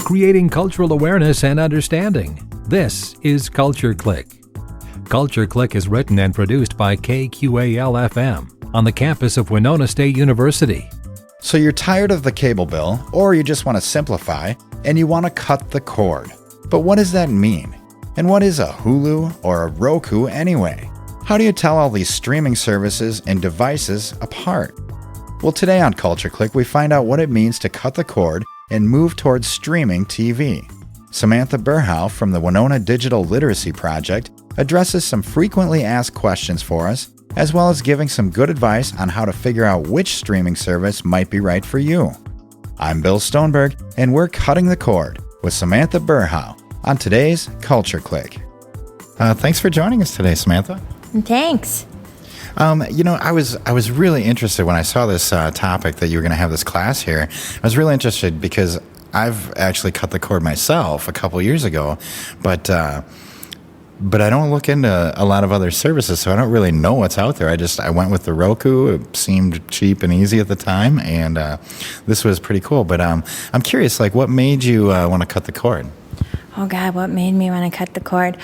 creating cultural awareness and understanding. This is Culture Clique. Culture Clique is written and produced by KQAL FM on the campus of Winona State University. So you're tired of the cable bill, or you just want to simplify, and you want to cut the cord. But what does that mean? And what is a hulu or a roku anyway? How do you tell all these streaming services and devices apart? Well, today on Culture Clique, we find out what it means to cut the cord and move towards streaming TV. Samantha Berhaw from the Winona Digital Literacy Project addresses some frequently asked questions for us, as well as giving some good advice on how to figure out which streaming service might be right for you. I'm Bill Stoneberg, and we're cutting the cord with Samantha Berhaw on today's Culture Clique. Thanks for joining us today, Samantha. Thanks. I was really interested when I saw this topic that you were going to have this class here. I was really interested because I've actually cut the cord myself a couple years ago, but I don't look into a lot of other services, so I don't really know what's out there. I went with the Roku. It seemed cheap and easy at the time, and this was pretty cool. But I'm curious, what made you want to cut the cord? Oh, God, what made me want to cut the cord?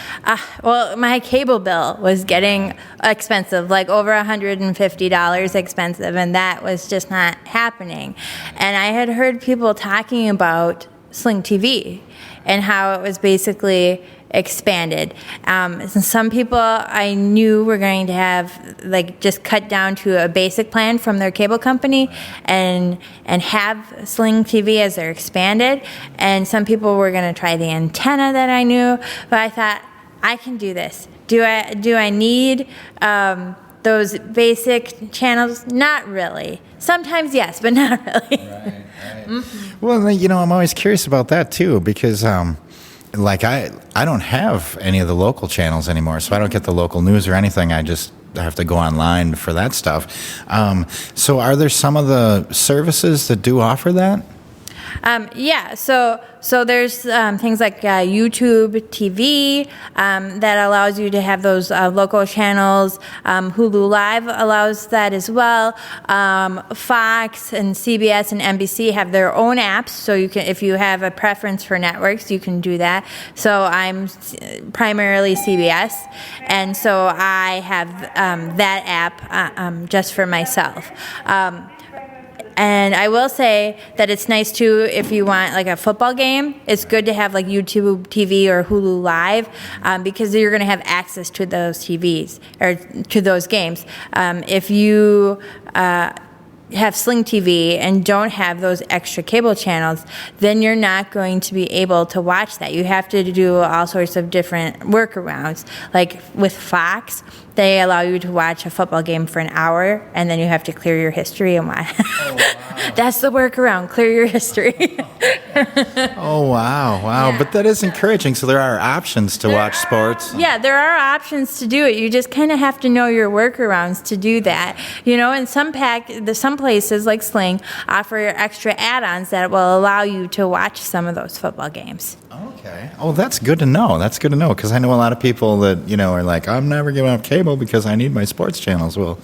Well, my cable bill was getting expensive, over $150 expensive, and that was just not happening. And I had heard people talking about Sling TV and how it was basically expanded. Some people I knew were going to have just cut down to a basic plan from their cable company and have Sling TV as their expanded. And some people were going to try the antenna that I knew. But I thought, I can do this. Do I need those basic channels? Not really. Sometimes yes, but not really. Right. Mm-hmm. Well, I'm always curious about that too, because I don't have any of the local channels anymore, so I don't get the local news or anything. I just have to go online for that stuff. So are there some of the services that do offer that? Yeah, so there's things like YouTube TV that allows you to have those local channels. Hulu Live allows that as well. Fox and CBS and NBC have their own apps, so you can, if you have a preference for networks, you can do that. So I'm primarily CBS, and so I have that app just for myself. And I will say that it's nice too if you want a football game. It's good to have YouTube TV or Hulu Live because you're going to have access to those TVs or to those games. If you have Sling TV and don't have those extra cable channels, then you're not going to be able to watch that. You have to do all sorts of different workarounds. Like with Fox, they allow you to watch a football game for an hour, and then you have to clear your history and watch. Oh, wow. That's the workaround, clear your history. Oh, wow. Yeah. But that is encouraging. So there are options to watch sports. Yeah, there are options to do it. You just kind of have to know your workarounds to do that. And some places like Sling offer extra add-ons that will allow you to watch some of those football games. Okay. Oh, that's good to know. Because I know a lot of people that, are like, I'm never giving up cable because I need my sports channels. Well,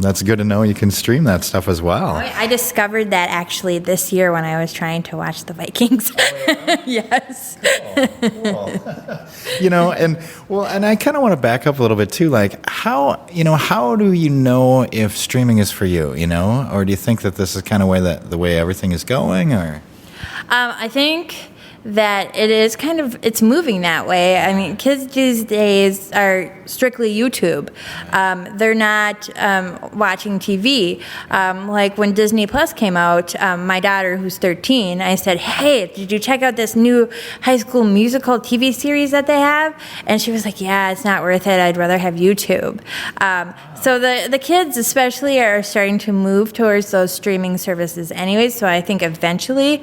that's good to know you can stream that stuff as well. I discovered that actually this year when I was trying to watch the Vikings. Oh, yeah? Yes. Cool. And I kind of want to back up a little bit too. How do you know if streaming is for you, or do you think that this is kind of the way everything is going, or? I think that it's moving that way. I mean, kids these days are strictly YouTube. They're not watching TV. Like when Disney Plus came out, my daughter, who's 13, I said, hey, did you check out this new High School Musical TV series that they have? And she was like, yeah, it's not worth it. I'd rather have YouTube. So the kids especially are starting to move towards those streaming services anyway, so I think eventually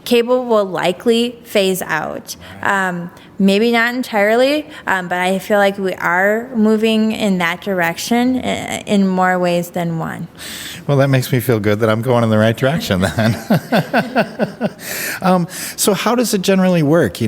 cable will likely phase out. Maybe not entirely, but I feel like we are moving in that direction in more ways than one. Well, that makes me feel good that I'm going in the right direction then. So how does it generally work? Do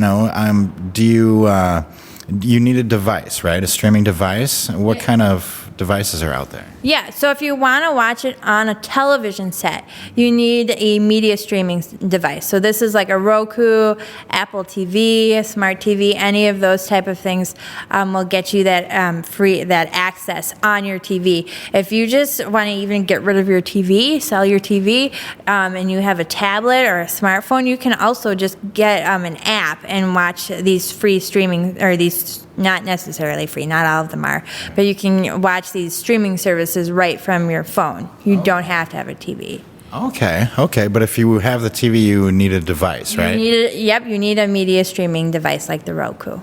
you need a device, right? A streaming device? What kind of devices are out there? Yeah, so if you want to watch it on a television set, you need a media streaming device. So this is like a Roku, Apple TV, Smart TV, any of those type of things will get you that free access on your TV. If you just want to even get rid of your TV, sell your TV, and you have a tablet or a smartphone, you can also just get an app and watch these free streaming, or these not necessarily free, not all of them are, but you can watch these streaming services right from your phone. You don't have to have a TV. Okay. But if you have the TV, you need a device, right? You need a media streaming device like the Roku.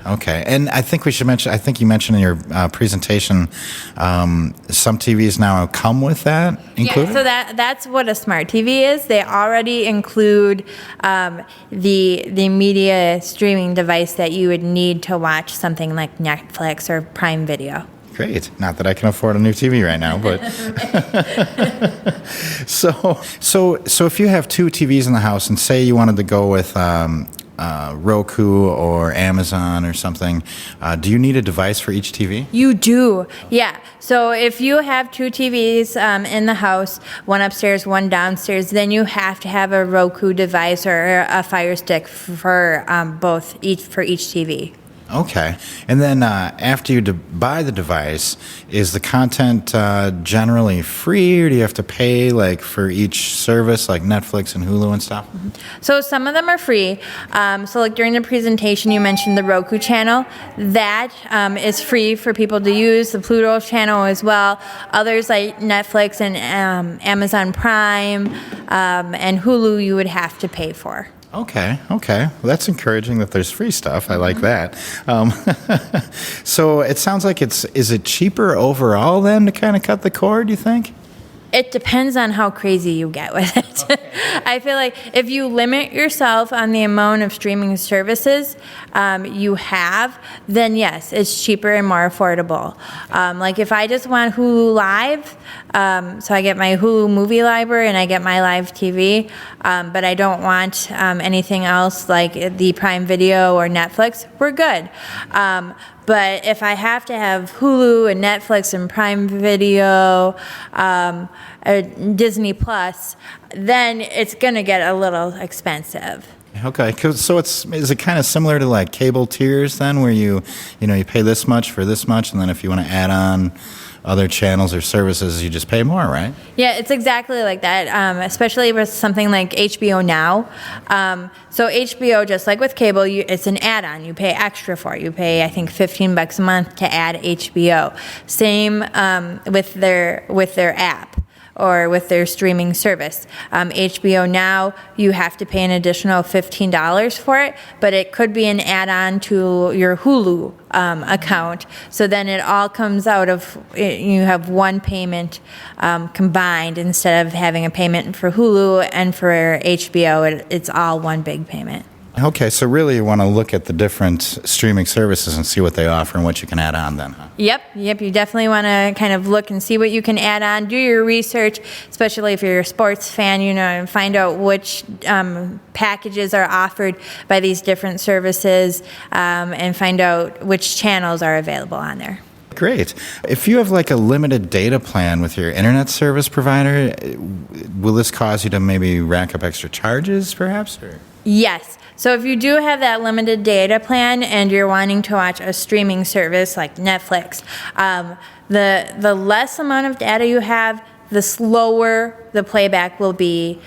Okay. And I think you mentioned in your presentation, some TVs now come with that included? Yeah, so that's what a smart TV is. They already include the media streaming device that you would need to watch something like Netflix or Prime Video. Great. Not that I can afford a new TV right now, but so if you have two TVs in the house, and say you wanted to go with Roku or Amazon or something, do you need a device for each TV? You do, yeah. So if you have two TVs in the house, one upstairs, one downstairs, then you have to have a Roku device or a Fire Stick for each TV. Okay. And then after you buy the device, is the content generally free, or do you have to pay like for each service like Netflix and Hulu and stuff? Mm-hmm. So some of them are free. So like during the presentation you mentioned the Roku channel. That is free for people to use. The Pluto channel as well. Others like Netflix and Amazon Prime and Hulu you would have to pay for. Okay. Well, that's encouraging that there's free stuff. I like that. So it sounds like is it cheaper overall then to kind of cut the cord, you think? It depends on how crazy you get with it. Okay. I feel like if you limit yourself on the amount of streaming services you have, then yes, it's cheaper and more affordable. Like if I just want Hulu Live, so I get my Hulu movie library and I get my live TV, but I don't want anything else like the Prime Video or Netflix, we're good. But if I have to have Hulu and Netflix and Prime Video, Disney Plus, then it's going to get a little expensive. Okay, so is it kind of similar to like cable tiers then, where you pay this much for this much, and then if you want to add on other channels or services, you just pay more, right? Yeah, it's exactly like that, especially with something like HBO Now. So HBO, just like with cable, it's an add-on. You pay extra for it. You pay, I think, $15 a month to add HBO. Same with their app or with their streaming service. HBO Now, you have to pay an additional $15 for it, but it could be an add-on to your Hulu account. So then it all comes out of, you have one payment combined instead of having a payment for Hulu and for HBO. It's all one big payment. Okay, so really you want to look at the different streaming services and see what they offer and what you can add on then, huh? Yep. You definitely want to kind of look and see what you can add on. Do your research, especially if you're a sports fan, and find out which packages are offered by these different services and find out which channels are available on there. Great. If you have like a limited data plan with your internet service provider, will this cause you to maybe rack up extra charges perhaps? Or? Yes. So if you do have that limited data plan and you're wanting to watch a streaming service like Netflix, the less amount of data you have, the slower the playback will be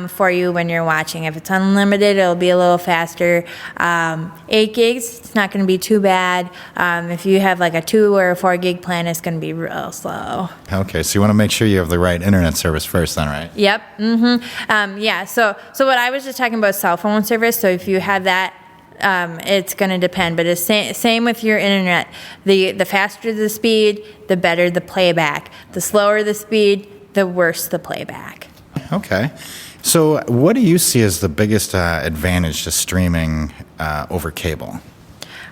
for you when you're watching. If it's unlimited, it'll be a little faster. 8 gigs, it's not going to be too bad. If you have like a 2 or a 4 gig plan, it's going to be real slow. Okay, so you want to make sure you have the right internet service first then, right? Yep. Mm-hmm. Yeah, so what I was just talking about cell phone service, so if you have that, it's going to depend, but it's same with your internet. The faster the speed, the better the playback. The slower the speed, the worse the playback. Okay. So what do you see as the biggest advantage to streaming over cable?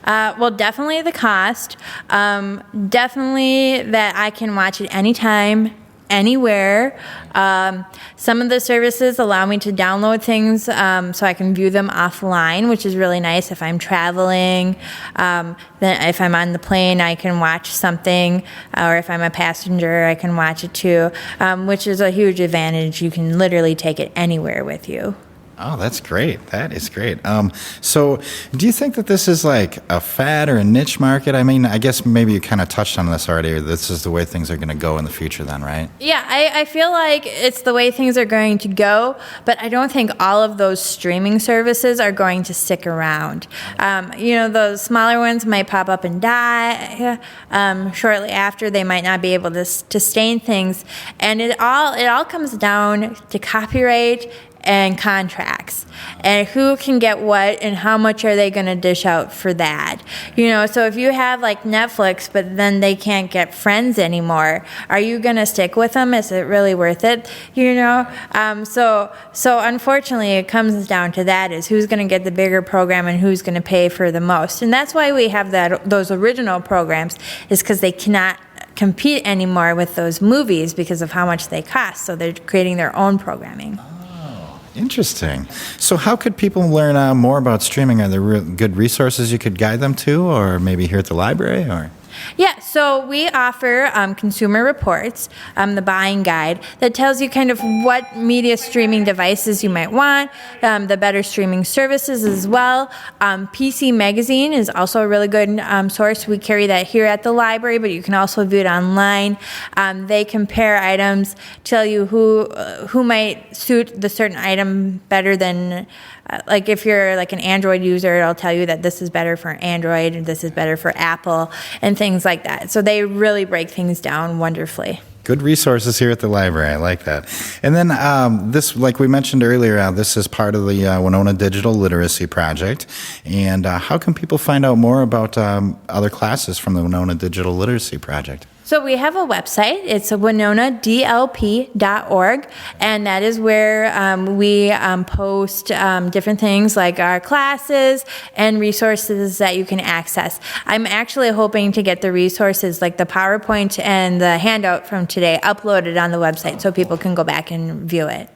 Well, definitely the cost. Definitely that I can watch it anytime, anywhere. Some of the services allow me to download things so I can view them offline, which is really nice if I'm traveling. Then if I'm on the plane, I can watch something, or if I'm a passenger, I can watch it too, which is a huge advantage. You can literally take it anywhere with you. Oh, that's great. That is great. So do you think that this is like a fad or a niche market? I mean, I guess maybe you kind of touched on this already, or this is the way things are going to go in the future then, right? Yeah, I feel like it's the way things are going to go, but I don't think all of those streaming services are going to stick around. Those smaller ones might pop up and die. Shortly after, they might not be able to sustain things. And it all comes down to copyright and contracts, and who can get what and how much are they going to dish out for that. So if you have like Netflix, but then they can't get Friends anymore, are you going to stick with them? Is it really worth it? So unfortunately it comes down to that, is who's going to get the bigger program and who's going to pay for the most. And that's why we have those original programs, is because they cannot compete anymore with those movies because of how much they cost. So they're creating their own programming. Interesting. So how could people learn more about streaming? Are there good resources you could guide them to, or maybe here at the library? Or Yeah, so we offer consumer reports, the buying guide, that tells you kind of what media streaming devices you might want, the better streaming services as well. PC Magazine is also a really good source. We carry that here at the library, but you can also view it online. They compare items, tell you who might suit the certain item better than... like if you're like an Android user, it'll tell you that this is better for Android and this is better for Apple and things like that. So they really break things down wonderfully. Good resources here at the library. I like that. And then this, like we mentioned earlier, this is part of the Winona Digital Literacy Project. And how can people find out more about other classes from the Winona Digital Literacy Project? So we have a website. It's winonadlp.org, and that is where we post different things like our classes and resources that you can access. I'm actually hoping to get the resources like the PowerPoint and the handout from today uploaded on the website so people can go back and view it.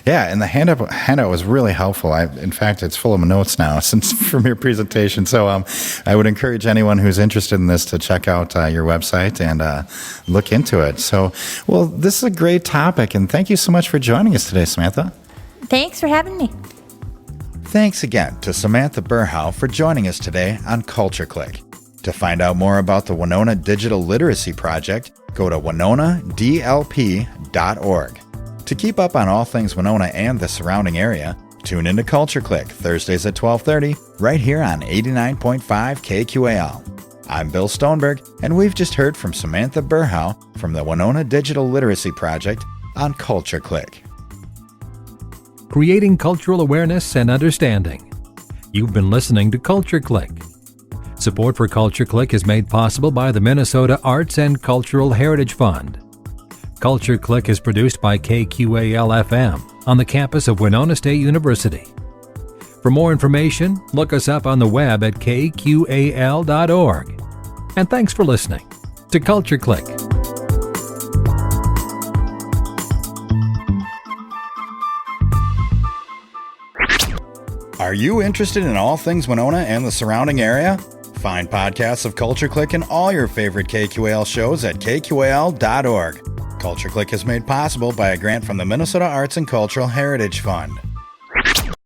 Yeah, and the handout was really helpful. In fact, it's full of notes now from your presentation. So I would encourage anyone who's interested in this to check out your website and look into it. So, well, this is a great topic, and thank you so much for joining us today, Samantha. Thanks for having me. Thanks again to Samantha Berhaw for joining us today on Culture Clique. To find out more about the Winona Digital Literacy Project, go to winonadlp.org. To keep up on all things Winona and the surrounding area, tune into Culture Clique Thursdays at 12:30 right here on 89.5 KQAL. I'm Bill Stoneberg, and we've just heard from Samantha Berhaw from the Winona Digital Literacy Project on Culture Clique. Creating cultural awareness and understanding. You've been listening to Culture Clique. Support for Culture Clique is made possible by the Minnesota Arts and Cultural Heritage Fund. Culture Clique is produced by KQAL-FM on the campus of Winona State University. For more information, look us up on the web at kqal.org. And thanks for listening to Culture Clique. Are you interested in all things Winona and the surrounding area? Find podcasts of Culture Clique and all your favorite KQAL shows at kqal.org. Culture Clique is made possible by a grant from the Minnesota Arts and Cultural Heritage Fund.